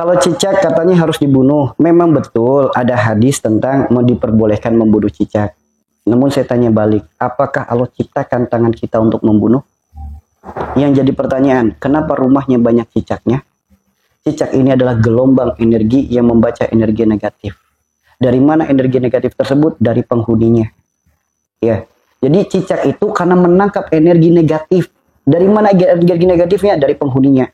Kalau cicak katanya harus dibunuh. Memang betul ada hadis tentang diperbolehkan membunuh cicak. Namun saya tanya balik, apakah Allah ciptakan tangan kita untuk membunuh? Yang jadi pertanyaan, kenapa rumahnya banyak cicaknya? Cicak ini adalah gelombang energi yang membaca energi negatif. Dari mana energi negatif tersebut? Dari penghuninya. Ya. Jadi cicak itu karena menangkap energi negatif. Dari mana energi negatifnya? Dari penghuninya.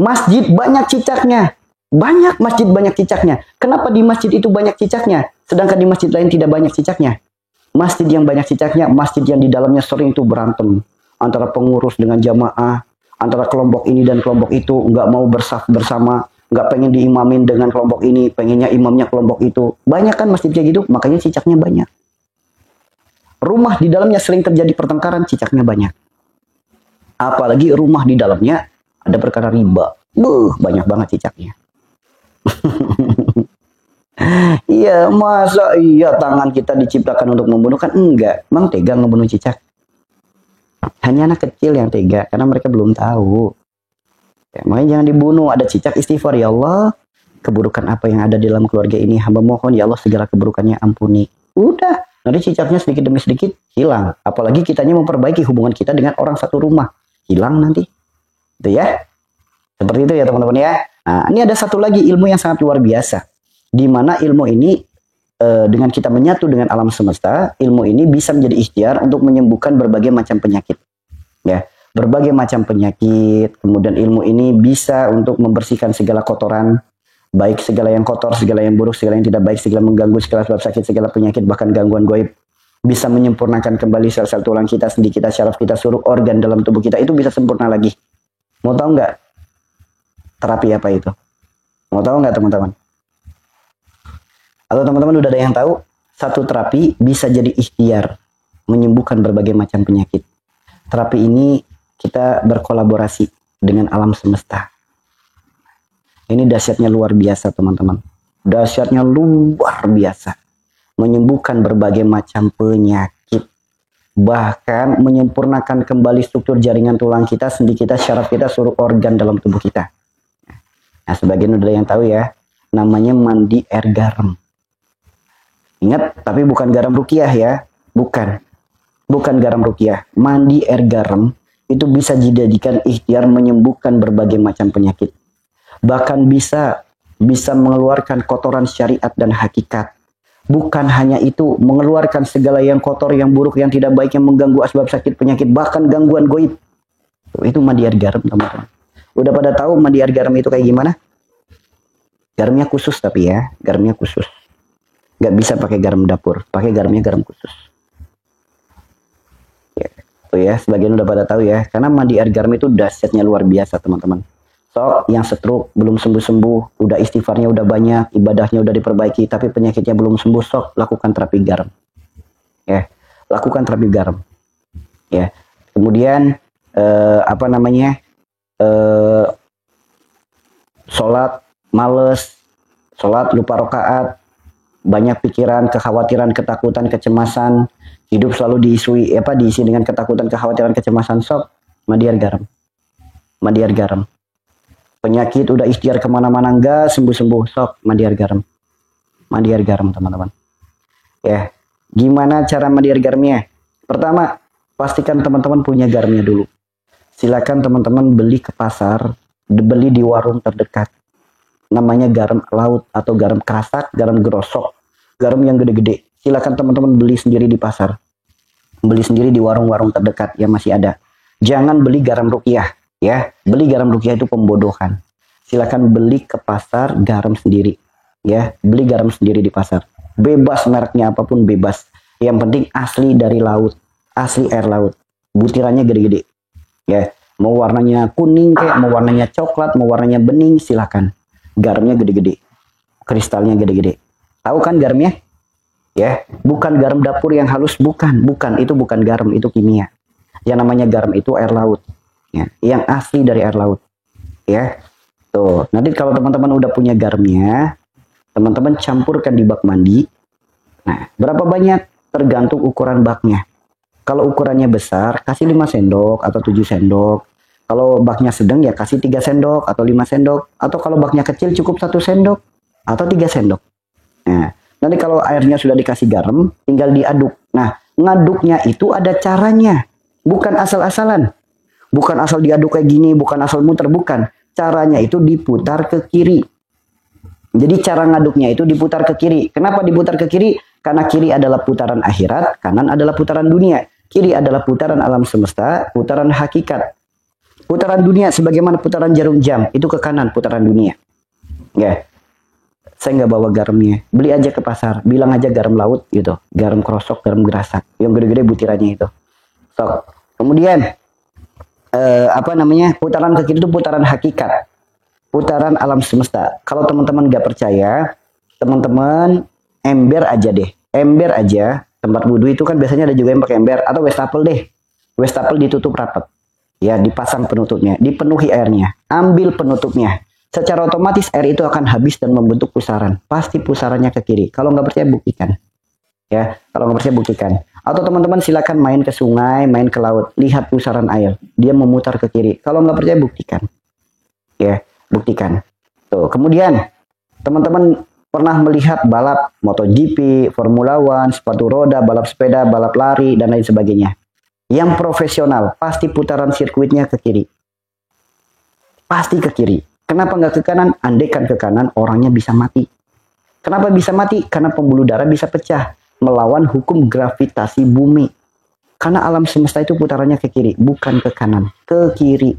Masjid banyak cicaknya. Banyak masjid banyak cicaknya. Kenapa di masjid itu banyak cicaknya? Sedangkan di masjid lain tidak banyak cicaknya. Masjid yang banyak cicaknya, masjid yang di dalamnya sering itu berantem. Antara pengurus dengan jamaah. Antara kelompok ini dan kelompok itu. Nggak mau bersaf bersama. Nggak pengen diimamin dengan kelompok ini. Pengennya imamnya kelompok itu. Banyak kan masjid kayak gitu. Makanya cicaknya banyak. Rumah di dalamnya sering terjadi pertengkaran. Cicaknya banyak. Apalagi rumah di dalamnya ada perkara riba. Banyak banget cicaknya. Iya, masa iya tangan kita diciptakan untuk membunuh? Kan enggak. Emang tega ngebunuh cicak? Hanya anak kecil yang tega, karena mereka belum tahu. Ya, makanya jangan dibunuh. Ada cicak istighfar, ya Allah, keburukan apa yang ada di dalam keluarga ini, hamba mohon ya Allah segala keburukannya ampuni. Udah, nanti cicaknya sedikit demi sedikit hilang. Apalagi kitanya memperbaiki hubungan kita dengan orang satu rumah. Hilang nanti. Itu ya. Seperti itu ya teman-teman ya. Nah, ini ada satu lagi ilmu yang sangat luar biasa. Di mana ilmu ini dengan kita menyatu dengan alam semesta, ilmu ini bisa menjadi ikhtiar untuk menyembuhkan berbagai macam penyakit. Ya, berbagai macam penyakit. Kemudian ilmu ini bisa untuk membersihkan segala kotoran, baik segala yang kotor, segala yang buruk, segala yang tidak baik, segala mengganggu, segala sebab sakit, segala penyakit, bahkan gangguan gaib. Bisa menyempurnakan kembali sel-sel tulang kita, sendi kita, syaraf kita, seluruh organ dalam tubuh kita itu bisa sempurna lagi. Mau tahu nggak terapi apa itu? Mau tahu nggak teman-teman? Atau teman-teman udah ada yang tahu? Satu terapi bisa jadi ikhtiar menyembuhkan berbagai macam penyakit. Terapi ini kita berkolaborasi dengan alam semesta. Ini dahsyatnya luar biasa teman-teman. Dahsyatnya luar biasa. Menyembuhkan berbagai macam penyakit. Bahkan menyempurnakan kembali struktur jaringan tulang kita, sendi kita, syaraf kita, seluruh organ dalam tubuh kita. Nah, sebagian udah yang tahu ya, namanya mandi air garam. Ingat, tapi bukan garam rukiah ya, bukan garam rukiah. Mandi air garam itu bisa dijadikan ikhtiar menyembuhkan berbagai macam penyakit. Bahkan bisa mengeluarkan kotoran syariat dan hakikat. Bukan hanya itu, mengeluarkan segala yang kotor, yang buruk, yang tidak baik, yang mengganggu asbab sakit penyakit, bahkan gangguan goib. Itu mandi air garam teman-teman. Udah pada tahu mandi air garam itu kayak gimana? Garamnya khusus tapi ya, garamnya khusus. Gak bisa pakai garam dapur, pakai garamnya garam khusus. Ya, tuh ya, sebagian udah pada tahu ya, karena mandi air garam itu dahsyatnya luar biasa teman-teman. So, yang stroke belum sembuh-sembuh, udah istighfarnya udah banyak, ibadahnya udah diperbaiki, tapi penyakitnya belum sembuh, sok lakukan terapi garam. Ya, lakukan terapi garam. Ya, kemudian sholat males, sholat lupa rokaat, banyak pikiran, kekhawatiran, ketakutan, kecemasan, hidup selalu diisi dengan ketakutan, kekhawatiran, kecemasan, sok mandi air garam. Mandi air garam. Penyakit udah ikhtiar kemana-mana enggak sembuh-sembuh, sok mandi air garam. Mandi air garam teman-teman. Ya, gimana cara mandi air garamnya? Pertama, pastikan teman-teman punya garamnya dulu. Silakan teman-teman beli ke pasar, beli di warung terdekat. Namanya garam laut atau garam kerasak, garam gerosok, garam yang gede-gede. Silakan teman-teman beli sendiri di pasar. Beli sendiri di warung-warung terdekat yang masih ada. Jangan beli garam rukiah. Ya, beli garam rukiah itu pembodohan. Silakan beli ke pasar garam sendiri. Ya, beli garam sendiri di pasar. Bebas mereknya apapun bebas. Yang penting asli dari laut, asli air laut. Butirannya gede-gede. Ya, mau warnanya kuning kayak, mau warnanya coklat, mau warnanya bening, silakan. Garamnya gede-gede. Kristalnya gede-gede. Tahu kan garamnya? Ya, bukan garam dapur yang halus, bukan, itu bukan garam, itu kimia. Yang namanya garam itu air laut. Ya, yang asli dari air laut. Ya. Tuh, nanti kalau teman-teman udah punya garamnya, teman-teman campurkan di bak mandi. Nah, berapa banyak? Tergantung ukuran baknya. Kalau ukurannya besar, kasih 5 sendok atau 7 sendok. Kalau baknya sedang ya kasih 3 sendok atau 5 sendok. Atau kalau baknya kecil cukup 1 sendok atau 3 sendok. Nah, nanti kalau airnya sudah dikasih garam, tinggal diaduk. Nah, ngaduknya itu ada caranya. Bukan asal-asalan. Bukan asal diaduk kayak gini, bukan asal muter, bukan. Caranya itu diputar ke kiri. Jadi cara ngaduknya itu diputar ke kiri. Kenapa diputar ke kiri? Karena kiri adalah putaran akhirat, kanan adalah putaran dunia. Kiri adalah putaran alam semesta, putaran hakikat. Putaran dunia sebagaimana putaran jarum jam, itu ke kanan putaran dunia. Ya. Saya nggak bawa garamnya. Beli aja ke pasar, bilang aja garam laut gitu. Garam krosok, garam gerasak. Yang gede-gede butirannya itu. So, kemudian putaran ke kiri itu putaran hakikat. Putaran alam semesta. Kalau teman-teman nggak percaya, teman-teman ember aja deh. Ember aja. Tempat wudhu itu kan biasanya ada juga yang pakai ember. Atau wastafel deh. Wastafel ditutup rapat. Ya, dipasang penutupnya. Dipenuhi airnya. Ambil penutupnya. Secara otomatis air itu akan habis dan membentuk pusaran. Pasti pusarannya ke kiri. Kalau nggak percaya, buktikan. Ya, kalau nggak percaya, buktikan. Atau teman-teman silakan main ke sungai, main ke laut. Lihat pusaran air. Dia memutar ke kiri. Kalau nggak percaya, buktikan. Ya. Buktikan. Tuh, kemudian teman-teman pernah melihat balap MotoGP, Formula One, sepatu roda, balap sepeda, balap lari, dan lain sebagainya. Yang profesional, pasti putaran sirkuitnya ke kiri. Pasti ke kiri. Kenapa nggak ke kanan? Andaikan ke kanan, orangnya bisa mati. Kenapa bisa mati? Karena pembuluh darah bisa pecah. Melawan hukum gravitasi bumi. Karena alam semesta itu putarannya ke kiri, bukan ke kanan. Ke kiri.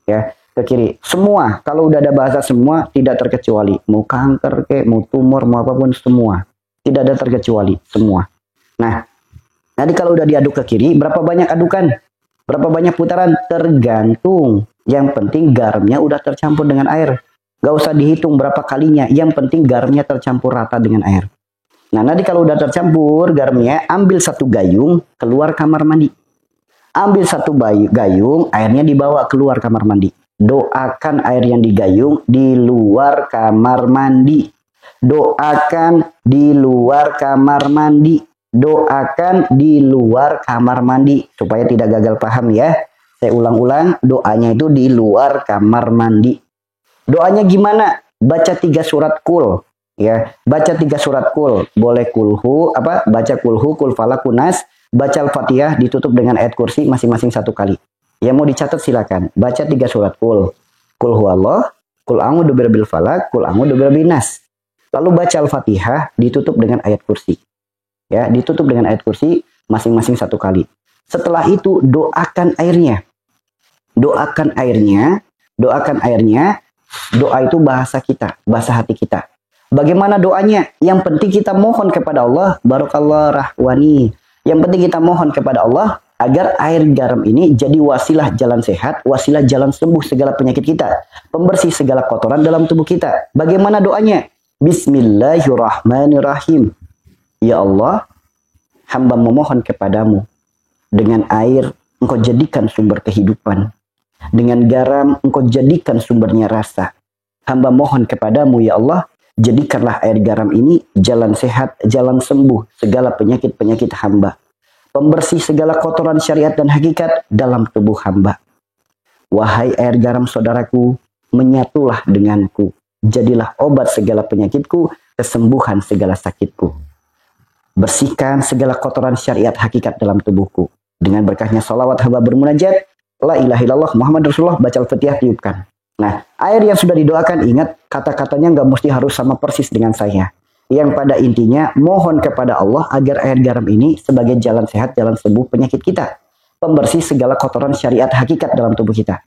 Ya. Ke kiri. Semua, kalau udah ada bahasa semua, tidak terkecuali. Mau kanker, mau tumor, mau apapun, semua. Tidak ada terkecuali, semua. Nah, nanti kalau udah diaduk ke kiri, berapa banyak adukan? Berapa banyak putaran? Tergantung. Yang penting garamnya udah tercampur dengan air. Gak usah dihitung berapa kalinya. Yang penting garamnya tercampur rata dengan air. Nah, nanti kalau udah tercampur garamnya, ambil 1 gayung, keluar kamar mandi. Ambil 1 gayung, airnya dibawa keluar kamar mandi. Doakan air yang digayung di luar kamar mandi. Doakan di luar kamar mandi. Doakan di luar kamar mandi. Supaya tidak gagal paham ya. Saya ulang-ulang, doanya itu di luar kamar mandi. Doanya gimana? Baca 3 surat kul. Ya, baca 3 surat kul. Boleh kulhu, baca kulhu, kul falak, kunas. Baca Al-Fatihah ditutup dengan ayat kursi masing-masing 1 kali. Yang mau dicatat silakan. Baca 3 surat kul. Kul huwallah, kul a'udzu birabbil falaq, kul a'udzu birabbin nas. Lalu baca Al-Fatihah ditutup dengan ayat kursi. Ya, ditutup dengan ayat kursi masing-masing 1 kali. Setelah itu doakan airnya. Doakan airnya, doakan airnya. Doa itu bahasa kita, bahasa hati kita. Bagaimana doanya? Yang penting kita mohon kepada Allah, barakallahu rahwani. Yang penting kita mohon kepada Allah agar air garam ini jadi wasilah jalan sehat, wasilah jalan sembuh segala penyakit kita, pembersih segala kotoran dalam tubuh kita. Bagaimana doanya? Bismillahirrahmanirrahim. Ya Allah, hamba memohon kepadamu. Dengan air, engkau jadikan sumber kehidupan. Dengan garam, engkau jadikan sumbernya rasa. Hamba mohon kepadamu, ya Allah, jadikanlah air garam ini jalan sehat, jalan sembuh segala penyakit-penyakit hamba. Pembersih segala kotoran syariat dan hakikat dalam tubuh hamba. Wahai air garam saudaraku, menyatulah denganku. Jadilah obat segala penyakitku, kesembuhan segala sakitku. Bersihkan segala kotoran syariat hakikat dalam tubuhku. Dengan berkahnya salawat hamba bermunajat, la ilaha illallah Muhammad Rasulullah, baca Al-Fatihah, tiupkan. Nah, air yang sudah didoakan, ingat kata-katanya nggak mesti harus sama persis dengan saya. Yang pada intinya mohon kepada Allah agar air garam ini sebagai jalan sehat, jalan sembuh penyakit kita. Pembersih segala kotoran syariat hakikat dalam tubuh kita.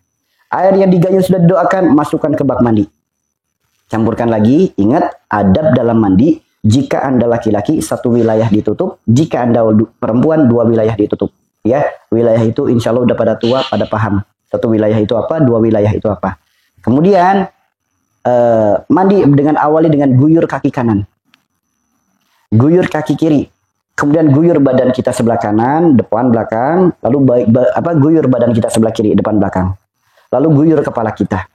Air yang digayung sudah didoakan, masukkan ke bak mandi. Campurkan lagi, ingat adab dalam mandi. Jika Anda laki-laki, 1 wilayah ditutup. Jika Anda perempuan, 2 wilayah ditutup. Ya, wilayah itu insya Allah udah pada tua, pada paham. 1 wilayah itu apa, 2 wilayah itu apa. Kemudian, mandi dengan awali dengan guyur kaki kanan. Guyur kaki kiri, kemudian guyur badan kita sebelah kanan, depan, belakang, lalu guyur badan kita sebelah kiri, depan, belakang. Lalu guyur kepala kita.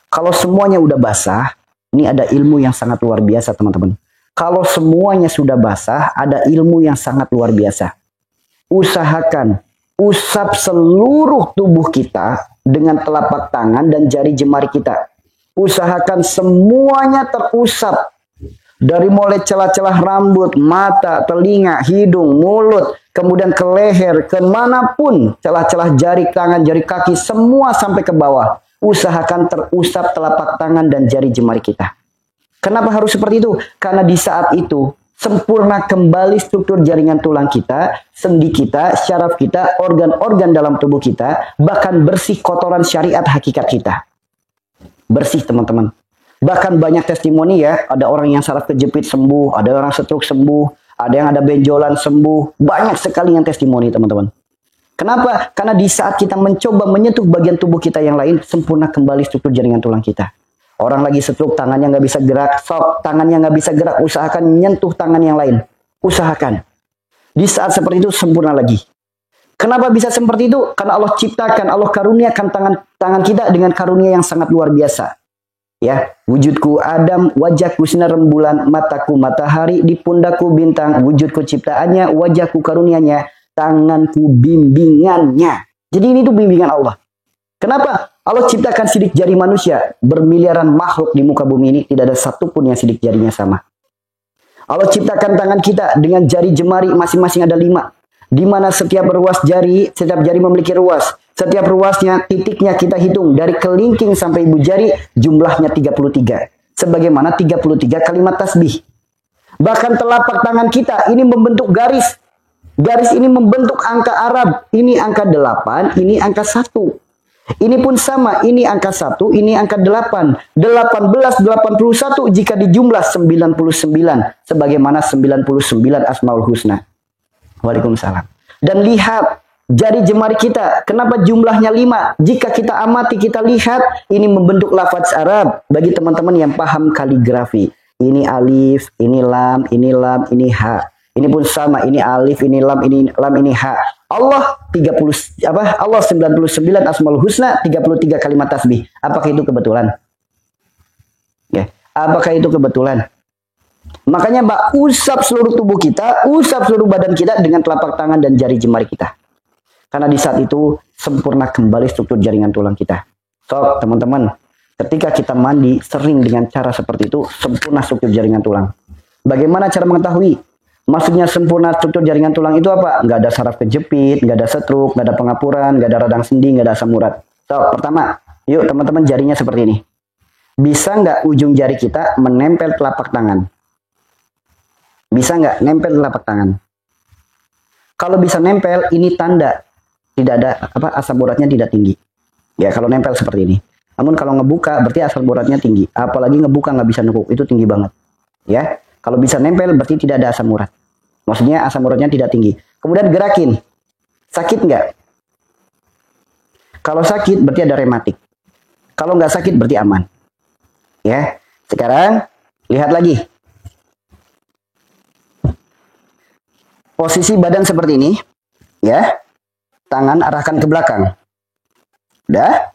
Kalau semuanya udah basah, ini ada ilmu yang sangat luar biasa, teman-teman. Kalau semuanya sudah basah, ada ilmu yang sangat luar biasa. Usahakan usap seluruh tubuh kita dengan telapak tangan dan jari jemari kita. Usahakan semuanya terusap. Dari mulai celah-celah rambut, mata, telinga, hidung, mulut, kemudian ke leher, kemanapun celah-celah jari tangan, jari kaki, semua sampai ke bawah. Usahakan terusap telapak tangan dan jari jemari kita. Kenapa harus seperti itu? Karena di saat itu sempurna kembali struktur jaringan tulang kita, sendi kita, syaraf kita, organ-organ dalam tubuh kita, bahkan bersih kotoran syariat hakikat kita. Bersih teman-teman. Bahkan banyak testimoni ya, ada orang yang saraf kejepit sembuh, ada orang stroke sembuh, ada yang ada benjolan sembuh. Banyak sekali yang testimoni teman-teman. Kenapa? Karena di saat kita mencoba menyentuh bagian tubuh kita yang lain, sempurna kembali struktur jaringan tulang kita. Orang lagi stroke, tangannya nggak bisa gerak, sok, tangannya nggak bisa gerak, usahakan menyentuh tangan yang lain. Usahakan. Di saat seperti itu sempurna lagi. Kenapa bisa seperti itu? Karena Allah ciptakan, Allah karuniakan tangan kita dengan karunia yang sangat luar biasa. Ya, wujudku Adam, wajahku sinar rembulan, mataku matahari, di pundakku bintang, wujudku ciptaannya, wajahku karunianya, tanganku bimbingannya. Jadi ini tuh bimbingan Allah. Kenapa? Allah ciptakan sidik jari manusia, bermiliaran makhluk di muka bumi ini, tidak ada satupun yang sidik jarinya sama. Allah ciptakan tangan kita dengan jari jemari masing-masing ada 5. Di mana setiap ruas jari, setiap jari memiliki ruas. Setiap ruasnya, titiknya kita hitung. Dari kelingking sampai ibu jari, jumlahnya 33. Sebagaimana 33 kalimat tasbih. Bahkan telapak tangan kita, ini membentuk garis. Garis ini membentuk angka Arab. Ini angka 8, ini angka 1. Ini pun sama, ini angka 1, ini angka 8. 1881 jika dijumlah 99. Sebagaimana 99 Asmaul Husna. Waalaikumsalam. Dan lihat jari jemari kita. Kenapa jumlahnya 5? Jika kita amati, kita lihat. Ini membentuk lafaz Arab. Bagi teman-teman yang paham kaligrafi. Ini alif, ini lam, ini lam, ini ha. Ini pun sama. Ini alif, ini lam, ini ha. Allah 99 Asmaul Husna, 33 kalimat tasbih. Apakah itu kebetulan? Ya. Apakah itu kebetulan? Makanya usap seluruh tubuh kita, usap seluruh badan kita dengan telapak tangan dan jari jemari kita. Karena di saat itu sempurna kembali struktur jaringan tulang kita. So, teman-teman, ketika kita mandi sering dengan cara seperti itu, sempurna struktur jaringan tulang. Bagaimana cara mengetahui? Maksudnya sempurna struktur jaringan tulang itu apa? Nggak ada saraf kejepit, nggak ada stroke, nggak ada pengapuran, nggak ada radang sendi, nggak ada asam urat. So, pertama, yuk teman-teman jarinya seperti ini. Bisa nggak ujung jari kita menempel telapak tangan? Bisa nggak nempel telapak tangan? Kalau bisa nempel, ini tanda tidak ada asam uratnya tidak tinggi. Ya kalau nempel seperti ini. Namun kalau ngebuka berarti asam uratnya tinggi. Apalagi ngebuka nggak bisa nekuk, itu tinggi banget. Ya kalau bisa nempel berarti tidak ada asam urat. Maksudnya asam uratnya tidak tinggi. Kemudian gerakin. Sakit nggak? Kalau sakit berarti ada rematik. Kalau nggak sakit berarti aman. Ya sekarang lihat lagi. Posisi badan seperti ini, ya. Tangan arahkan ke belakang. Udah.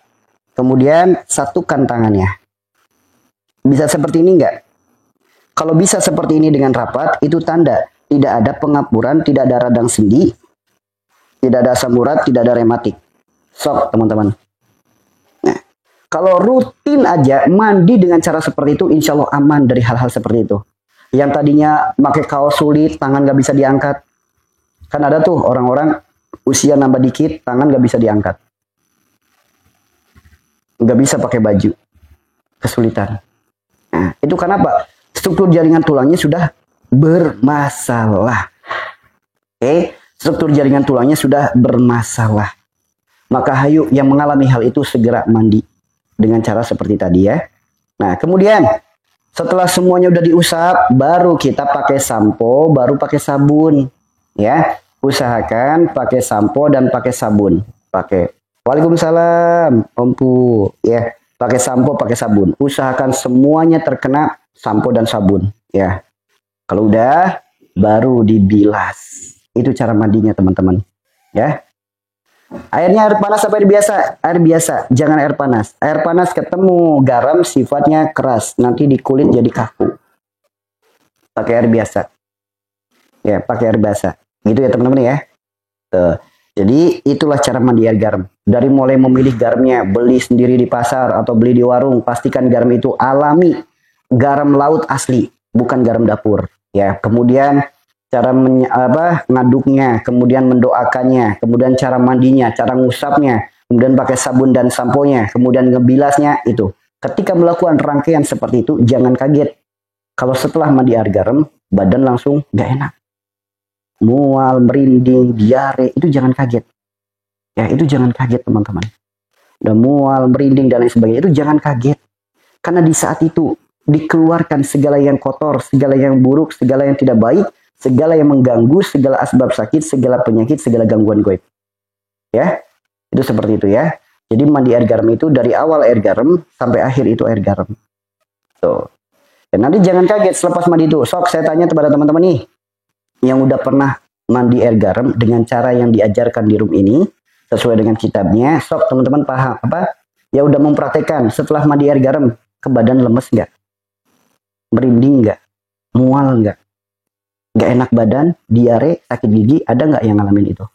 Kemudian satukan tangannya. Bisa seperti ini enggak? Kalau bisa seperti ini dengan rapat, itu tanda tidak ada pengapuran, tidak ada radang sendi, tidak ada asam urat, tidak ada rematik. Sok, teman-teman. Nah, kalau rutin aja mandi dengan cara seperti itu, insya Allah aman dari hal-hal seperti itu. Yang tadinya pakai kaos sulit, tangan nggak bisa diangkat. Kan ada tuh orang-orang usia nambah dikit, tangan nggak bisa diangkat. Nggak bisa pakai baju. Kesulitan. Nah, itu kenapa? Struktur jaringan tulangnya sudah bermasalah. Oke? Struktur jaringan tulangnya sudah bermasalah. Maka hayu yang mengalami hal itu segera mandi. Dengan cara seperti tadi ya. Nah, kemudian setelah semuanya udah diusap, baru kita pakai sampo, baru pakai sabun. Ya, usahakan pakai sampo dan pakai sabun. Pakai. Waalaikumsalam, Om Pu. Ya, pakai sampo, pakai sabun. Usahakan semuanya terkena sampo dan sabun. Ya, kalau udah, baru dibilas. Itu cara mandinya teman-teman. Ya, airnya air panas apa air biasa? Air biasa, jangan air panas. Air panas ketemu garam sifatnya keras, nanti di kulit jadi kaku. Pakai air biasa. Ya, pakai air biasa. Gitu ya teman-teman ya. Tuh. Jadi itulah cara mandi air garam. Dari mulai memilih garamnya, beli sendiri di pasar atau beli di warung, pastikan garam itu alami, garam laut asli, bukan garam dapur. Ya, kemudian cara ngaduknya, kemudian mendoakannya, kemudian cara mandinya, cara ngusapnya, kemudian pakai sabun dan samponya, kemudian ngebilasnya itu. Ketika melakukan rangkaian seperti itu, jangan kaget. Kalau setelah mandi air garam, badan langsung nggak enak. Mual, merinding, diare, itu jangan kaget. Ya, itu jangan kaget teman-teman. Udah mual, merinding, dan lain sebagainya, itu jangan kaget. Karena di saat itu, dikeluarkan segala yang kotor, segala yang buruk, segala yang tidak baik, segala yang mengganggu, segala asbab sakit, segala penyakit, segala gangguan gaib. Ya, itu seperti itu ya. Jadi mandi air garam itu dari awal air garam sampai akhir itu air garam. Tuh. Dan nanti jangan kaget selepas mandi itu. Sok saya tanya kepada teman-teman nih yang udah pernah mandi air garam dengan cara yang diajarkan di room ini sesuai dengan kitabnya. Sok teman-teman paham apa? Ya udah mempraktekkan setelah mandi air garam ke badan lemes nggak? Merinding nggak? Mual nggak? Nggak enak badan? Diare? Sakit gigi? Ada nggak yang ngalamin itu?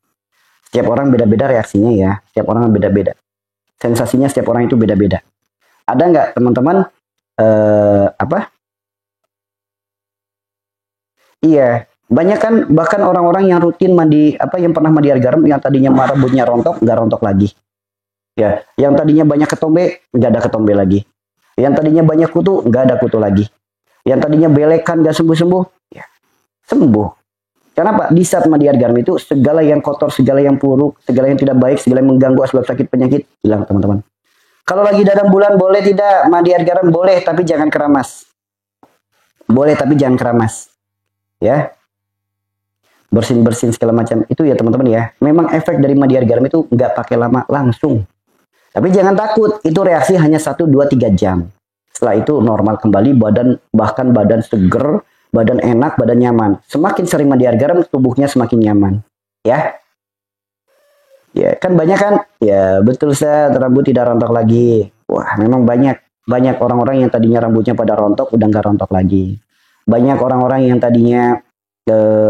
Setiap orang beda-beda reaksinya ya. Setiap orang beda-beda. Sensasinya setiap orang itu beda-beda. Ada nggak teman-teman Iya, banyak kan bahkan orang-orang yang rutin mandi yang pernah mandi air garam yang tadinya rambutnya rontok nggak rontok lagi. Ya, yang tadinya banyak ketombe nggak ada ketombe lagi. Yang tadinya banyak kutu nggak ada kutu lagi. Yang tadinya belekan nggak sembuh-sembuh, ya sembuh. Kenapa? Di saat mandi air garam itu segala yang kotor, segala yang buruk, segala yang tidak baik, segala yang mengganggu asbab sakit penyakit hilang teman-teman. Kalau lagi dalam bulan boleh tidak mandi air garam? Boleh, tapi jangan keramas. Boleh, tapi jangan keramas. Ya, bersin-bersin segala macam itu ya teman-teman ya. Memang efek dari mandi air garam itu nggak pakai lama, langsung. Tapi jangan takut, itu reaksi hanya 1, 2, 3 jam. Setelah itu normal kembali, bahkan badan seger, badan enak, badan nyaman. Semakin sering mandi air garam, tubuhnya semakin nyaman. Ya, ya kan banyak kan? Ya betul Ustaz, rambut tidak rontok lagi. Wah, memang banyak orang-orang yang tadinya rambutnya pada rontok, udah nggak rontok lagi. Banyak orang-orang yang tadinya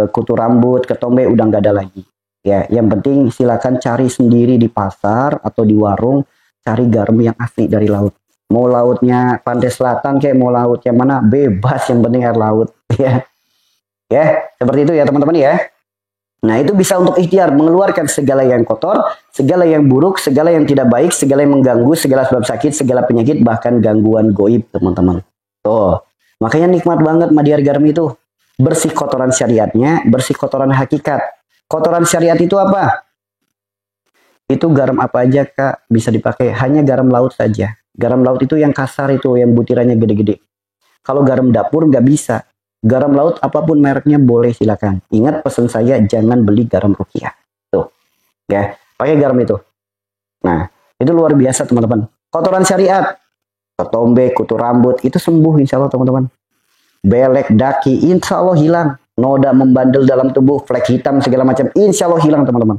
kutu rambut, ketombe udah nggak ada lagi. Ya, yang penting silakan cari sendiri di pasar atau di warung, cari garam yang asli dari laut. Mau lautnya pantai selatan kayak mau laut yang mana bebas, yang penting air laut. Ya, ya seperti itu ya teman-teman ya. Nah itu bisa untuk ikhtiar mengeluarkan segala yang kotor, segala yang buruk, segala yang tidak baik, segala yang mengganggu, segala sebab sakit, segala penyakit, bahkan gangguan goib teman-teman. Tuh. Makanya nikmat banget mandi air garam itu. Bersih kotoran syariatnya, bersih kotoran hakikat. Kotoran syariat itu apa? Itu garam apa aja Kak bisa dipakai. Hanya garam laut saja. Garam laut itu yang kasar itu, yang butirannya gede-gede. Kalau garam dapur nggak bisa. Garam laut apapun mereknya boleh silakan. Ingat pesan saya, jangan beli garam rukiah. Tuh. Ya, pakai garam itu. Nah, itu luar biasa teman-teman. Kotoran syariat. Ketombe, kutu rambut, itu sembuh insya Allah teman-teman. Belek, daki, insya Allah hilang. Noda membandel dalam tubuh, flek hitam, segala macam, insya Allah hilang teman-teman.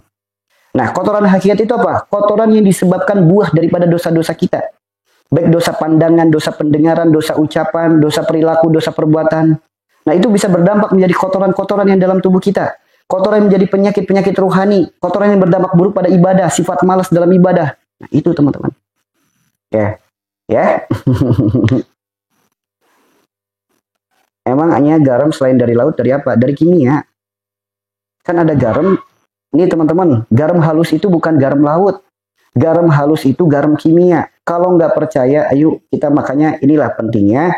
Nah, kotoran hakikat itu apa? Kotoran yang disebabkan buah daripada dosa-dosa kita. Baik dosa pandangan, dosa pendengaran, dosa ucapan, dosa perilaku, dosa perbuatan. Nah, itu bisa berdampak menjadi kotoran-kotoran yang dalam tubuh kita. Kotoran yang menjadi penyakit-penyakit rohani. Kotoran yang berdampak buruk pada ibadah, sifat malas dalam ibadah. Nah, itu teman-teman. Ya. Ya, emang hanya garam selain dari laut dari apa? Dari kimia. Kan ada garam. Ini teman-teman, garam halus itu bukan garam laut. Garam halus itu garam kimia. Kalau nggak percaya, ayo kita makanya inilah pentingnya.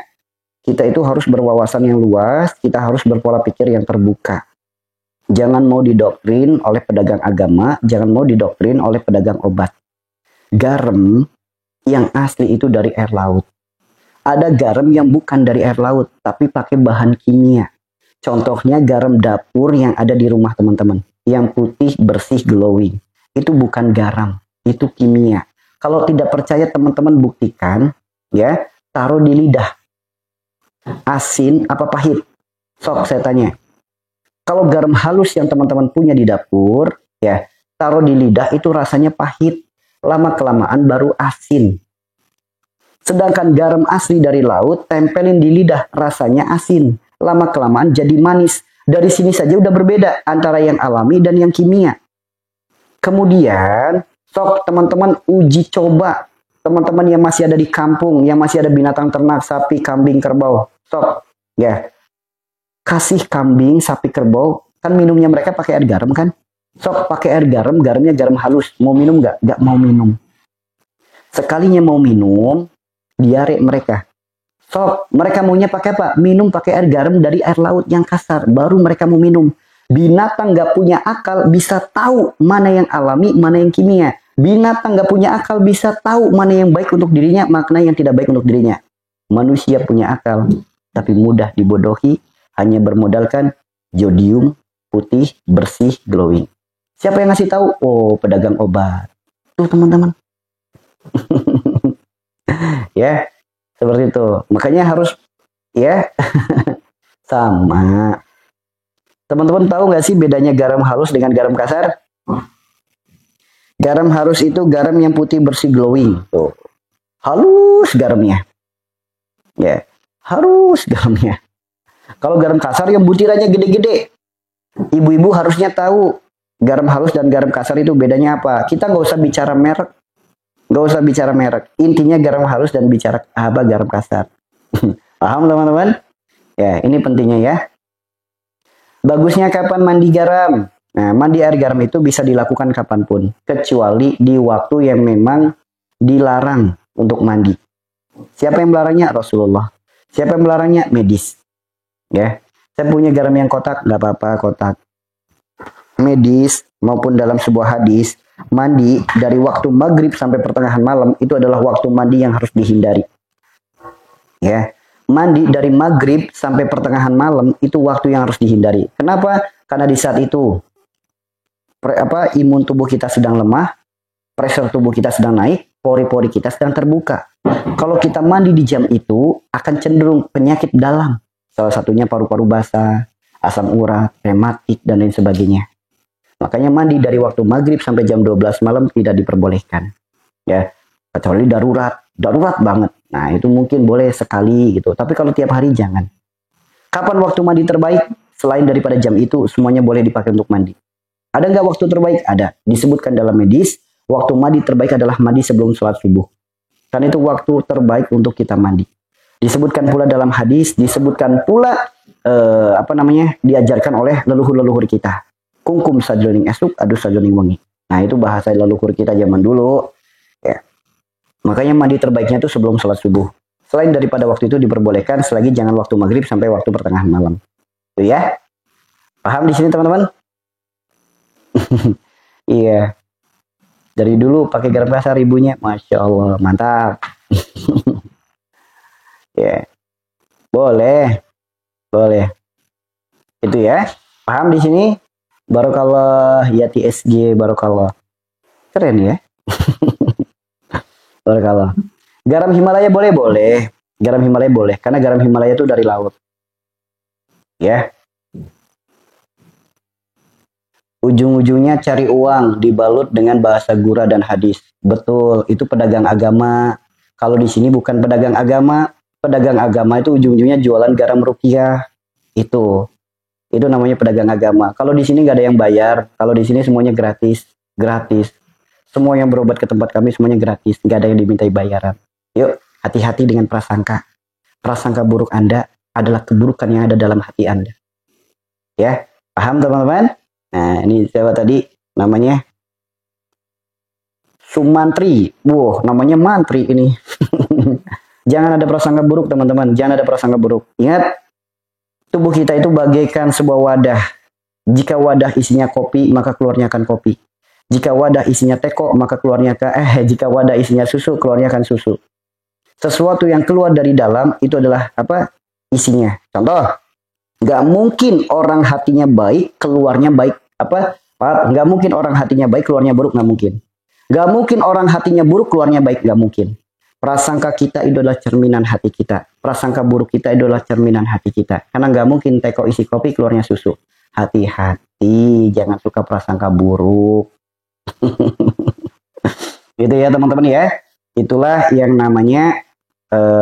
Kita itu harus berwawasan yang luas. Kita harus berpola pikir yang terbuka. Jangan mau didoktrin oleh pedagang agama. Jangan mau didoktrin oleh pedagang obat. Garam yang asli itu dari air laut. Ada garam yang bukan dari air laut, tapi pakai bahan kimia. Contohnya garam dapur yang ada di rumah teman-teman. Yang putih, bersih, glowing. Itu bukan garam, itu kimia. Kalau tidak percaya teman-teman buktikan, ya, taruh di lidah. Asin apa pahit? Sok saya tanya. Kalau garam halus yang teman-teman punya di dapur, ya, taruh di lidah itu rasanya pahit. Lama-kelamaan baru asin. Sedangkan garam asli dari laut, tempelin di lidah, rasanya asin. Lama-kelamaan jadi manis. Dari sini saja udah berbeda antara yang alami dan yang kimia. Kemudian, Sok teman-teman uji coba. Teman-teman yang masih ada di kampung, yang masih ada binatang ternak, sapi, kambing, kerbau. Sok, ya. Kasih kambing, sapi, kerbau, kan minumnya mereka pakai air garam kan? Sok pakai air garam, garamnya garam halus. Mau minum nggak? Nggak mau minum. Sekalinya mau minum, diare mereka. Sok, mereka maunya pakai apa? Minum pakai air garam dari air laut yang kasar. Baru mereka mau minum. Binatang nggak punya akal bisa tahu mana yang alami, mana yang kimia. Binatang nggak punya akal bisa tahu mana yang baik untuk dirinya, mana yang tidak baik untuk dirinya. Manusia punya akal, tapi mudah dibodohi, hanya bermodalkan jodium putih, bersih, glowing. Siapa yang ngasih tahu? Oh, pedagang obat. Tuh teman-teman. Ya, seperti itu. Makanya harus, ya, sama. Teman-teman tahu nggak sih bedanya garam halus dengan garam kasar? Garam halus itu garam yang putih bersih glowing. Tuh. Halus garamnya. Ya, halus garamnya. Kalau garam kasar yang butirannya gede-gede. Ibu-ibu harusnya tahu garam halus dan garam kasar itu bedanya apa. Kita nggak usah bicara merek. Nggak usah bicara merek. Intinya garam halus dan bicara apa garam kasar. Paham teman-teman? Ya, ini pentingnya ya. Bagusnya kapan mandi garam? Nah, mandi air garam itu bisa dilakukan kapanpun, kecuali di waktu yang memang dilarang untuk mandi. Siapa yang melarangnya? Rasulullah. Siapa yang melarangnya? Medis. Ya, saya punya garam yang kotak, nggak apa-apa kotak. Medis maupun dalam sebuah hadis, mandi dari waktu maghrib sampai pertengahan malam itu adalah waktu mandi yang harus dihindari. Ya, mandi dari maghrib sampai pertengahan malam itu waktu yang harus dihindari. Kenapa? Karena di saat itu imun tubuh kita sedang lemah, pressure tubuh kita sedang naik, pori-pori kita sedang terbuka. Kalau kita mandi di jam itu akan cenderung penyakit dalam. Salah satunya paru-paru basah, asam urat, rematik dan lain sebagainya. Makanya mandi dari waktu maghrib sampai jam 12 malam tidak diperbolehkan. Ya, kecuali darurat banget. Nah, itu mungkin boleh sekali gitu. Tapi kalau tiap hari jangan. Kapan waktu mandi terbaik? Selain daripada jam itu, semuanya boleh dipakai untuk mandi. Ada nggak waktu terbaik? Ada. Disebutkan dalam medis, waktu mandi terbaik adalah mandi sebelum sholat subuh. Karena itu waktu terbaik untuk kita mandi. Disebutkan pula dalam hadis, disebutkan pula diajarkan oleh leluhur-leluhur kita. Kungkum sajroning esuk, adu sajroning wengi. Nah, itu bahasa leluhur kita zaman dulu. Ya. Makanya mandi terbaiknya itu sebelum sholat subuh. Selain daripada waktu itu diperbolehkan, selagi jangan waktu maghrib sampai waktu pertengahan malam. Itu ya. Paham di sini teman-teman? Iya. Dari dulu pakai garam kasar ibunya, masya Allah, mantap. Ya, boleh, itu ya. Paham di sini? Barokallah, ya TSG, barokallah. Keren ya. Barokallah. Garam Himalaya boleh. Garam Himalaya boleh, karena garam Himalaya itu dari laut. Ya. Ujung-ujungnya cari uang, dibalut dengan bahasa gurah dan hadis. Betul, itu pedagang agama. Kalau di sini bukan pedagang agama itu ujung-ujungnya jualan garam rupiah. Itu namanya pedagang agama. Kalau di sini nggak ada yang bayar, kalau di sini semuanya gratis. Semua yang berobat ke tempat kami semuanya gratis, nggak ada yang dimintai bayaran. Yuk, hati-hati dengan prasangka. Prasangka buruk Anda adalah keburukan yang ada dalam hati Anda. Ya, paham teman-teman? Nah, ini siapa tadi? Namanya Sumantri. Wow, namanya mantri ini. Jangan ada prasangka buruk, teman-teman. Jangan ada prasangka buruk. Ingat, tubuh kita itu bagaikan sebuah wadah. Jika wadah isinya kopi, maka keluarnya akan kopi. Jika wadah isinya teko, maka keluarnya jika wadah isinya susu, keluarnya akan susu. Sesuatu yang keluar dari dalam itu adalah apa? Isinya. Contoh, nggak mungkin orang hatinya baik, keluarnya baik. Nggak mungkin orang hatinya baik, keluarnya buruk, nggak mungkin. Nggak mungkin orang hatinya buruk, keluarnya baik, nggak mungkin. Prasangka kita itu adalah cerminan hati kita. Prasangka buruk kita itu adalah cerminan hati kita. Karena nggak mungkin teko isi kopi, keluarnya susu. Hati-hati, jangan suka prasangka buruk. Gitu ya teman-teman ya. Itulah yang namanya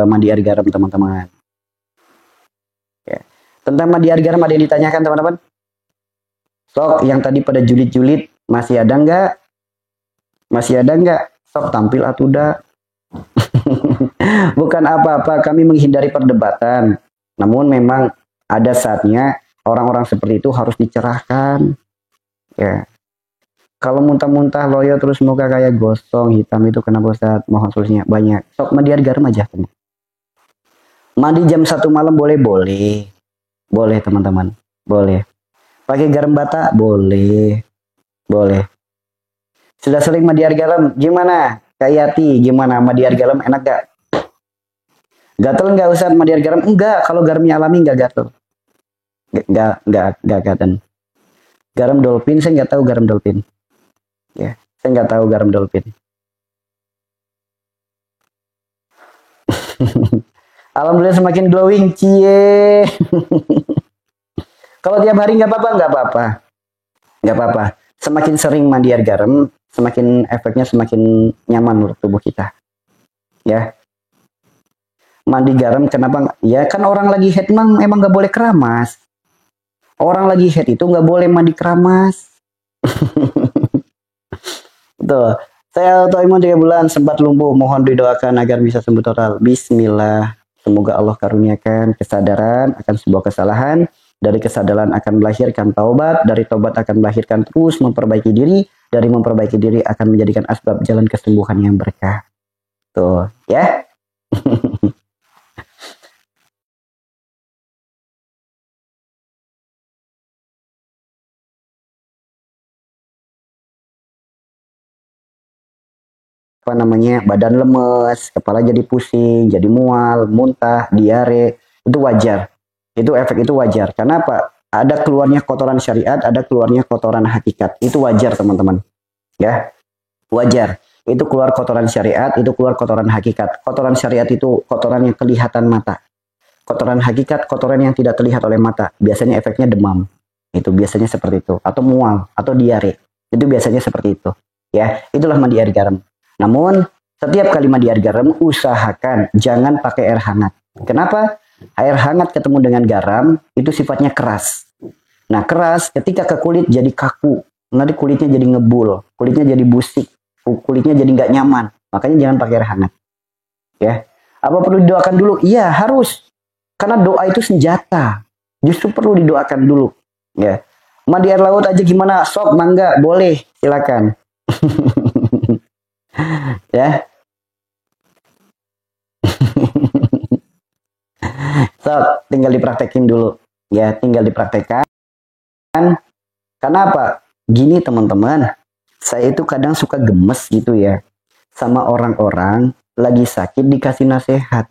mandi air garam teman-teman. Ya. Tentang mandi air garam ada yang ditanyakan teman-teman? Sok yang tadi pada julid-julid masih ada nggak? Masih ada nggak? Sok tampil atuh dah. Bukan apa-apa, kami menghindari perdebatan. Namun memang ada saatnya orang-orang seperti itu harus dicerahkan. Ya, kalau muntah-muntah loyo terus muka kayak gosong hitam itu kenapa Ustaz? Mohon solusinya banyak. Sok mandi air garam aja. Mandi jam 1 malam boleh. Boleh teman-teman. Boleh. Pakai garam bata? Boleh. Boleh. Sudah sering mandi air garam? Gimana? Kak Yati, gimana? Mandi air garam enak gak? Gatel nggak Ustaz mandi air garam? Enggak. Kalau garamnya alami nggak gatel. Nggak gatel. Garam dolphin, saya nggak tahu garam dolphin. Ya, saya nggak tahu garam dolphin. Alhamdulillah semakin glowing, cie. Kalau tiap hari nggak apa-apa, nggak apa-apa. Semakin sering mandi air garam, semakin efeknya semakin nyaman menurut tubuh kita. Ya, mandi garam kenapa? Ya kan orang lagi head emang nggak boleh keramas. Orang lagi head itu nggak boleh mandi keramas. Tuh, saya autoimun 3 bulan sempat lumpuh. Mohon didoakan agar bisa sembuh total. Bismillah. Semoga Allah karuniakan kesadaran akan sebuah kesalahan. Dari kesadaran akan melahirkan taubat. Dari taubat akan melahirkan terus memperbaiki diri. Dari memperbaiki diri akan menjadikan asbab jalan kesembuhan yang berkah. Tuh, ya. Apa namanya, badan lemes, kepala jadi pusing, jadi mual, muntah, diare, itu wajar. Itu efek itu wajar. Karena apa? Ada keluarnya kotoran syariat, ada keluarnya kotoran hakikat. Itu wajar teman-teman. Ya, wajar. Itu keluar kotoran syariat, itu keluar kotoran hakikat. Kotoran syariat itu kotoran yang kelihatan mata. Kotoran hakikat, kotoran yang tidak terlihat oleh mata. Biasanya efeknya demam. Itu biasanya seperti itu. Atau mual, atau diare. Itu biasanya seperti itu. Ya, itulah mandi air garam. Namun, setiap kali mandi air garam, usahakan jangan pakai air hangat. Kenapa? Air hangat ketemu dengan garam, itu sifatnya keras. Nah, keras ketika ke kulit jadi kaku. Nanti kulitnya jadi ngebul, kulitnya jadi busik, kulitnya jadi nggak nyaman. Makanya jangan pakai air hangat. Ya. Apa perlu didoakan dulu? Iya, harus. Karena doa itu senjata. Justru perlu didoakan dulu. Ya. Mandi air laut aja gimana? Sok, mangga, boleh, silakan. Ya. So, tinggal dipraktekin dulu. Ya, tinggal dipraktekkan. Karena apa? Gini teman-teman, saya itu kadang suka gemes gitu ya. Sama orang-orang lagi sakit dikasih nasihat.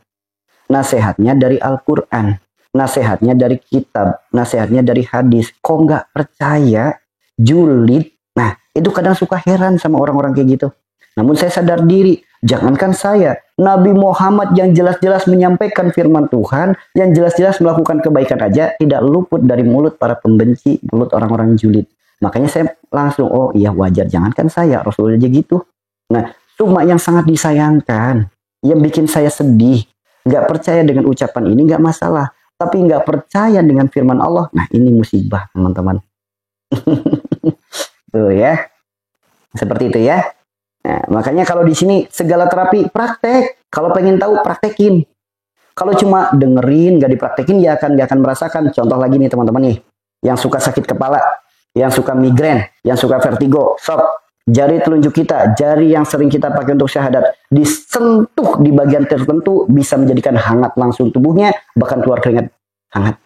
Nasihatnya dari Al-Quran. Nasihatnya dari kitab. Nasihatnya dari hadis. Kok nggak percaya? Julid. Nah, itu kadang suka heran sama orang-orang kayak gitu. Namun saya sadar diri, jangankan saya, Nabi Muhammad yang jelas-jelas menyampaikan firman Tuhan, yang jelas-jelas melakukan kebaikan aja, tidak luput dari mulut para pembenci, mulut orang-orang julid. Makanya saya langsung, oh iya wajar, jangankan saya, Rasulullah aja gitu. Nah, cuma yang sangat disayangkan, yang bikin saya sedih, nggak percaya dengan ucapan ini nggak masalah, tapi nggak percaya dengan firman Allah, nah ini musibah teman-teman. Tuh ya, seperti itu ya. Nah, makanya kalau di sini segala terapi praktek. Kalau pengen tahu praktekin. Kalau cuma dengerin gak dipraktekin ya gak akan merasakan. Contoh lagi nih teman-teman nih, yang suka sakit kepala, yang suka migrain, yang suka vertigo, sok jari telunjuk kita, jari yang sering kita pakai untuk syahadat, disentuh di bagian tertentu bisa menjadikan hangat langsung tubuhnya, bahkan keluar keringat hangat.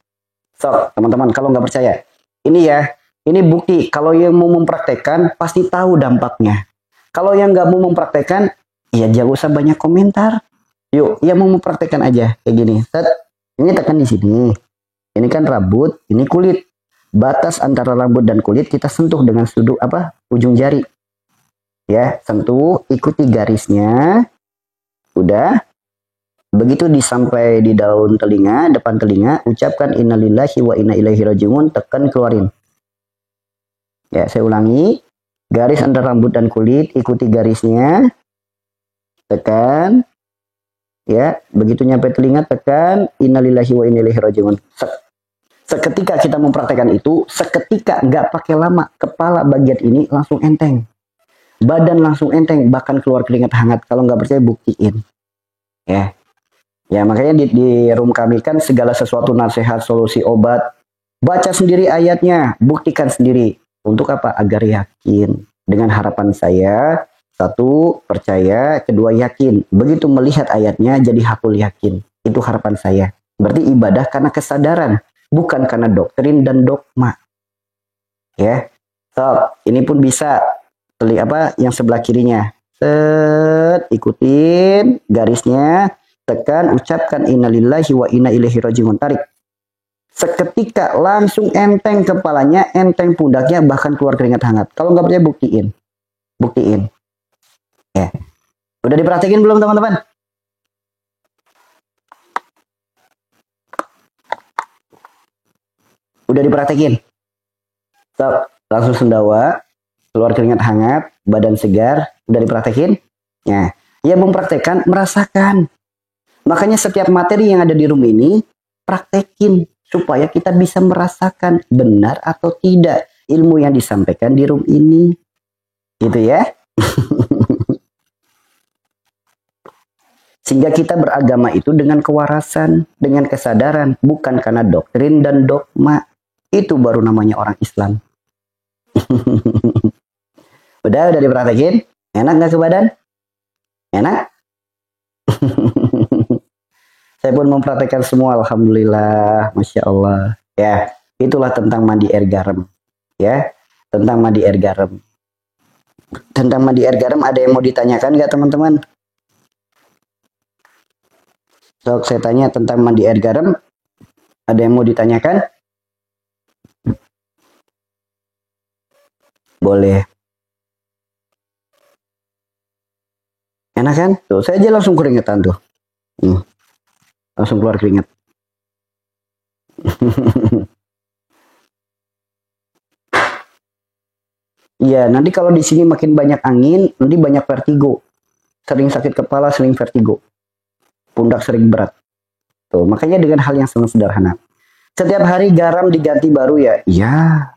Sok teman-teman kalau nggak percaya, ini ya, ini bukti. Kalau yang mau mempraktekkan pasti tahu dampaknya. Kalau yang nggak mau mempraktekkan, ya jangan usah banyak komentar. Yuk, yang mau mempraktekkan aja kayak gini. Set, ini tekan di sini. Ini kan rambut, ini kulit. Batas antara rambut dan kulit kita sentuh dengan sudut ujung jari. Ya, sentuh, ikuti garisnya. Udah. Begitu sampai di daun telinga, depan telinga, ucapkan innalillahi wa inna ilaihi rajiun, tekan keluarin. Ya, saya ulangi. Garis antara rambut dan kulit, ikuti garisnya, tekan, ya, begitu nyampe telinga tekan, innalillahi wa inna ilaihi rajiun. Seketika kita mempraktekkan itu, seketika nggak pakai lama, kepala bagian ini langsung enteng. badan langsung enteng, bahkan keluar keringat hangat. Kalau nggak percaya buktiin. Ya makanya di room kami kan segala sesuatu nasihat, solusi, obat. Baca sendiri ayatnya, buktikan sendiri. Untuk apa? Agar yakin. Dengan harapan saya, satu, percaya, kedua, yakin. Begitu melihat ayatnya, jadi hakul yakin. Itu harapan saya. Berarti ibadah karena kesadaran, bukan karena doktrin dan dogma. Ya, so, ini pun bisa yang sebelah kirinya. Set, ikutin garisnya, tekan, ucapkan innalillahi wa inna ilaihi rajiun, tarik. Seketika langsung enteng kepalanya, enteng pundaknya, bahkan keluar keringat hangat. Kalau nggak percaya buktiin. Buktiin. Ya. Udah diperhatiin belum teman-teman? Udah diperhatiin? So, langsung sendawa, keluar keringat hangat, badan segar, udah diperhatiin? Ya, mempraktekkan, merasakan. Makanya setiap materi yang ada di room ini, praktekin. Supaya kita bisa merasakan benar atau tidak ilmu yang disampaikan di room ini. Gitu ya. Sehingga kita beragama itu dengan kewarasan, dengan kesadaran, bukan karena doktrin dan dogma. Itu baru namanya orang Islam. Udah diperhatiin? Enak gak ke badan? Enak? Saya pun mempraktekkan semua, alhamdulillah, masya Allah. Ya, itulah tentang mandi air garam. Ya, tentang mandi air garam. Tentang mandi air garam ada yang mau ditanyakan nggak teman-teman? So, saya tanya tentang mandi air garam, ada yang mau ditanyakan? Boleh. Enak kan? Tuh, saya aja langsung keringetan tuh. Langsung keluar keringat. Iya, nanti kalau di sini makin banyak angin, nanti banyak vertigo. Sering sakit kepala, sering vertigo. Pundak sering berat. Tuh, makanya dengan hal yang sangat sederhana. Setiap hari garam diganti baru ya? Iya.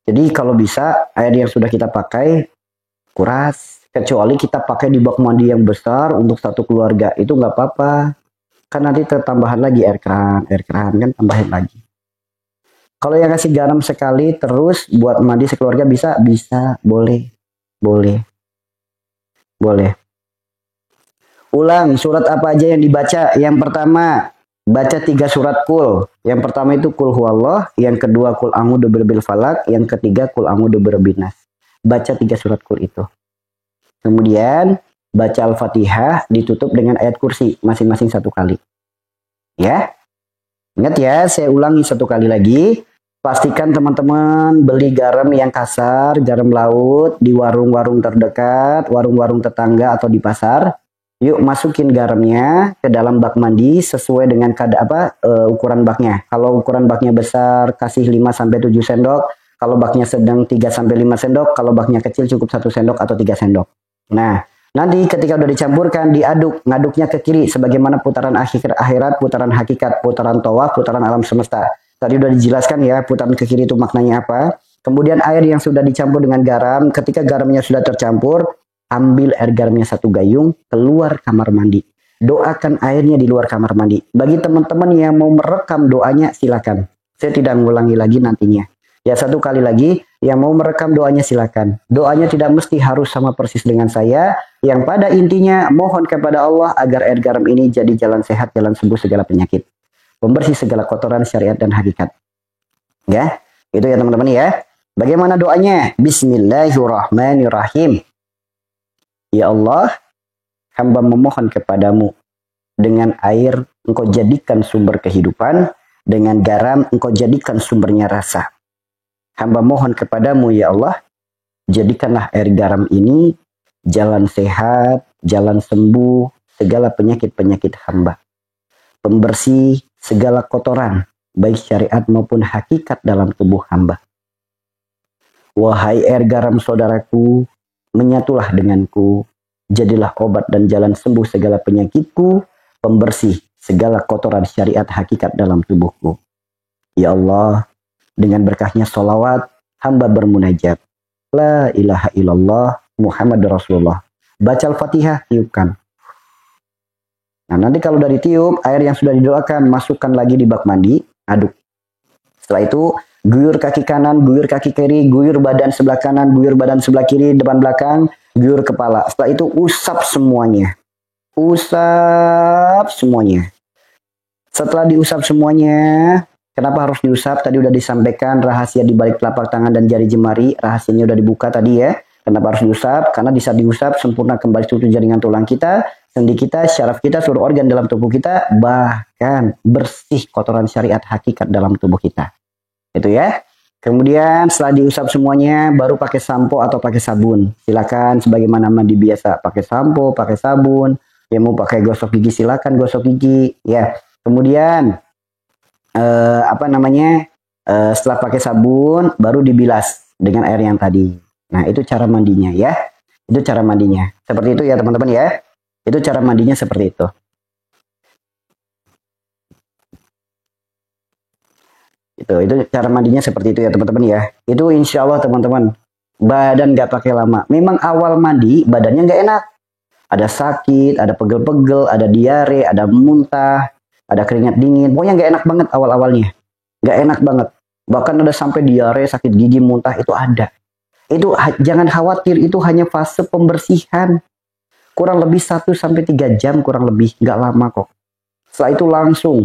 Jadi kalau bisa air yang sudah kita pakai kuras. Kecuali kita pakai di bak mandi yang besar untuk satu keluarga. Itu nggak apa-apa. Kan nanti tertambahan lagi air keran kan tambahin lagi. Kalau yang kasih garam sekali terus buat mandi sekeluarga bisa, boleh. Ulang surat apa aja yang dibaca. Yang pertama baca 3 surat kul. Yang pertama itu kul huwallah, yang kedua kul a'udzu birabbil falaq, yang ketiga kul a'udzu birabbin nas. Baca 3 surat kul itu. Kemudian baca Al-Fatihah ditutup dengan ayat kursi masing-masing 1 kali. Ya. Ingat ya, saya ulangi 1 kali lagi. Pastikan teman-teman beli garam yang kasar, garam laut di warung-warung terdekat, warung-warung tetangga atau di pasar. Yuk masukin garamnya ke dalam bak mandi sesuai dengan ukuran baknya. Kalau ukuran baknya besar kasih 5 sampai 7 sendok, kalau baknya sedang 3 sampai 5 sendok, kalau baknya kecil cukup 1 sendok atau 3 sendok. Nah, nanti ketika udah dicampurkan, diaduk, ngaduknya ke kiri sebagaimana putaran akhirat, putaran hakikat, putaran tawaf, putaran alam semesta. Tadi udah dijelaskan ya, putaran ke kiri itu maknanya apa. Kemudian air yang sudah dicampur dengan garam, ketika garamnya sudah tercampur, ambil air garamnya 1 gayung, keluar kamar mandi. Doakan airnya di luar kamar mandi. Bagi teman-teman yang mau merekam doanya, silakan. Saya tidak mengulangi lagi nantinya. Ya 1 kali lagi, yang mau merekam doanya silakan. Doanya tidak mesti harus sama persis dengan saya. Yang pada intinya mohon kepada Allah agar air garam ini jadi jalan sehat, jalan sembuh segala penyakit. Pembersih segala kotoran syariat dan hakikat. Ya, itu ya teman-teman ya. Bagaimana doanya? Bismillahirrahmanirrahim. Ya Allah, hamba memohon kepadamu. Dengan air engkau jadikan sumber kehidupan. Dengan garam engkau jadikan sumbernya rasa. Hamba mohon kepadamu ya Allah, jadikanlah air garam ini jalan sehat, jalan sembuh, segala penyakit-penyakit hamba. Pembersih segala kotoran, baik syariat maupun hakikat dalam tubuh hamba. Wahai air garam saudaraku, menyatulah denganku, jadilah obat dan jalan sembuh segala penyakitku, pembersih segala kotoran syariat hakikat dalam tubuhku. Ya Allah, dengan berkahnya sholawat, hamba bermunajat. La ilaha illallah Muhammad Rasulullah. Baca Al-Fatihah, tiupkan. Nah, nanti kalau udah ditiup, air yang sudah didoakan, masukkan lagi di bak mandi, aduk. Setelah itu, guyur kaki kanan, guyur kaki kiri, guyur badan sebelah kanan, guyur badan sebelah kiri, depan belakang, guyur kepala. Setelah itu, usap semuanya. Usap semuanya. Setelah diusap semuanya, kenapa harus diusap? Tadi udah disampaikan rahasia di balik telapak tangan dan jari jemari. Rahasianya udah dibuka tadi ya. Kenapa harus diusap? Karena di saat diusap, sempurna kembali seluruh jaringan tulang kita, sendi kita, syaraf kita, seluruh organ dalam tubuh kita, bahkan bersih kotoran syariat hakikat dalam tubuh kita. Itu ya. Kemudian setelah diusap semuanya, baru pakai sampo atau pakai sabun. Silakan sebagaimana mandi biasa, pakai sampo, pakai sabun. Ya mau pakai gosok gigi silakan gosok gigi. Ya. Kemudian setelah pakai sabun, baru dibilas dengan air yang tadi. Nah, itu cara mandinya ya. Itu cara mandinya. Seperti itu ya teman-teman ya. Itu cara mandinya seperti itu. Itu cara mandinya seperti itu ya teman-teman ya. Itu insya Allah teman-teman. Badan nggak pakai lama. Memang awal mandi badannya nggak enak. Ada sakit, ada pegel-pegel, ada diare, ada muntah, ada keringat dingin. Pokoknya nggak enak banget awal-awalnya. Nggak enak banget. Bahkan ada sampai diare, sakit gigi, muntah itu ada. Itu jangan khawatir, itu hanya fase pembersihan. Kurang lebih 1-3 jam kurang lebih, nggak lama kok. Setelah itu langsung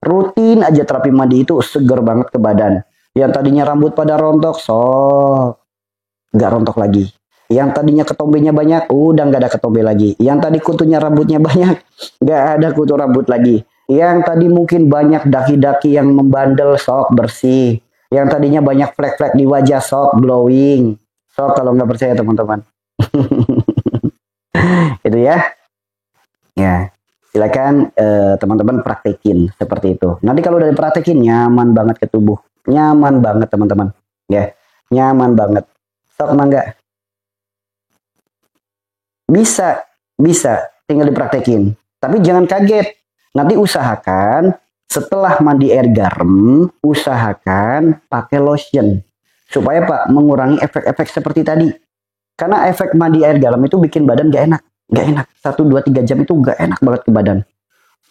rutin aja terapi mandi itu seger banget ke badan. Yang tadinya rambut pada rontok, nggak rontok lagi. Yang tadinya ketombenya banyak, udah nggak ada ketombe lagi. Yang tadi kutunya rambutnya banyak, nggak ada kutu rambut lagi. Yang tadi mungkin banyak daki-daki yang membandel, sok bersih. Yang tadinya banyak flek-flek di wajah, sok glowing. Sok kalau nggak percaya teman-teman. Itu ya. Ya, silakan teman-teman praktekin seperti itu. Nanti kalau udah dipraktekin nyaman banget ke tubuh. Nyaman banget teman-teman. Ya, nyaman banget. Sok mangga. Bisa, tinggal dipraktekin. Tapi jangan kaget. Nanti usahakan setelah mandi air garam, usahakan pakai lotion. Supaya Pak mengurangi efek-efek seperti tadi. Karena efek mandi air garam itu bikin badan gak enak. Gak enak. 1, 2, 3 jam itu gak enak banget ke badan.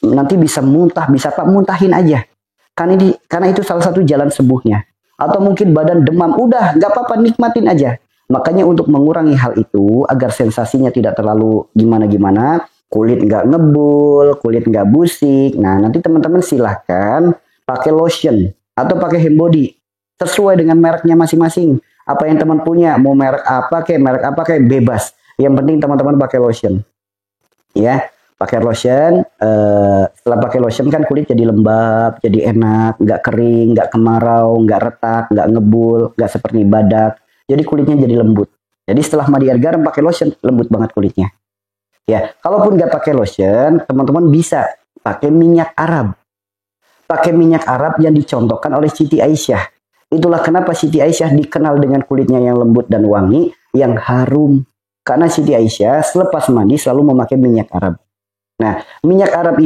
Nanti bisa muntah, bisa Pak muntahin aja. Karena itu salah satu jalan sembuhnya. Atau mungkin badan demam, udah gak apa-apa nikmatin aja. Makanya untuk mengurangi hal itu, agar sensasinya tidak terlalu gimana-gimana, kulit gak ngebul, kulit gak busik. Nah nanti teman-teman silahkan pakai lotion atau pakai hand body. Sesuai dengan mereknya masing-masing. Apa yang teman punya, mau merek apa kayak bebas. Yang penting teman-teman pakai lotion. Ya, pakai lotion. Setelah pakai lotion kan kulit jadi lembab, jadi enak, nggak kering, nggak kemarau, nggak retak, nggak ngebul, nggak seperti badak. Jadi kulitnya jadi lembut. Jadi setelah mandi air garam pakai lotion, lembut banget kulitnya. Ya, kalaupun nggak pakai lotion, teman-teman bisa pakai minyak Arab. Pakai minyak Arab yang dicontohkan oleh Siti Aisyah. Itulah kenapa Siti Aisyah dikenal dengan kulitnya yang lembut dan wangi, yang harum. Karena Siti Aisyah selepas mandi selalu memakai minyak Arab. Nah, minyak Arab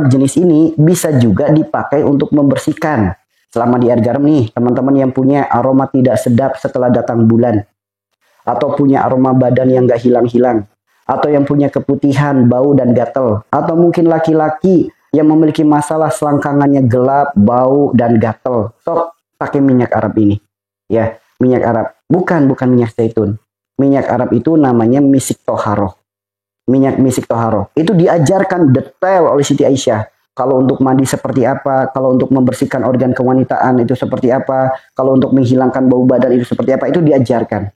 jenis ini bisa juga dipakai untuk membersihkan. Selama di air garam nih, teman-teman yang punya aroma tidak sedap setelah datang bulan. Atau punya aroma badan yang gak hilang-hilang. Atau yang punya keputihan, bau, dan gatel. Atau mungkin laki-laki yang memiliki masalah selangkangannya gelap, bau, dan gatel. Sok pakai minyak Arab ini. Ya, minyak Arab. Bukan minyak zaitun. Minyak Arab itu namanya misik toharoh. Minyak misik toharoh. Itu diajarkan detail oleh Siti Aisyah. Kalau untuk mandi seperti apa, kalau untuk membersihkan organ kewanitaan itu seperti apa, kalau untuk menghilangkan bau badan itu seperti apa, itu diajarkan.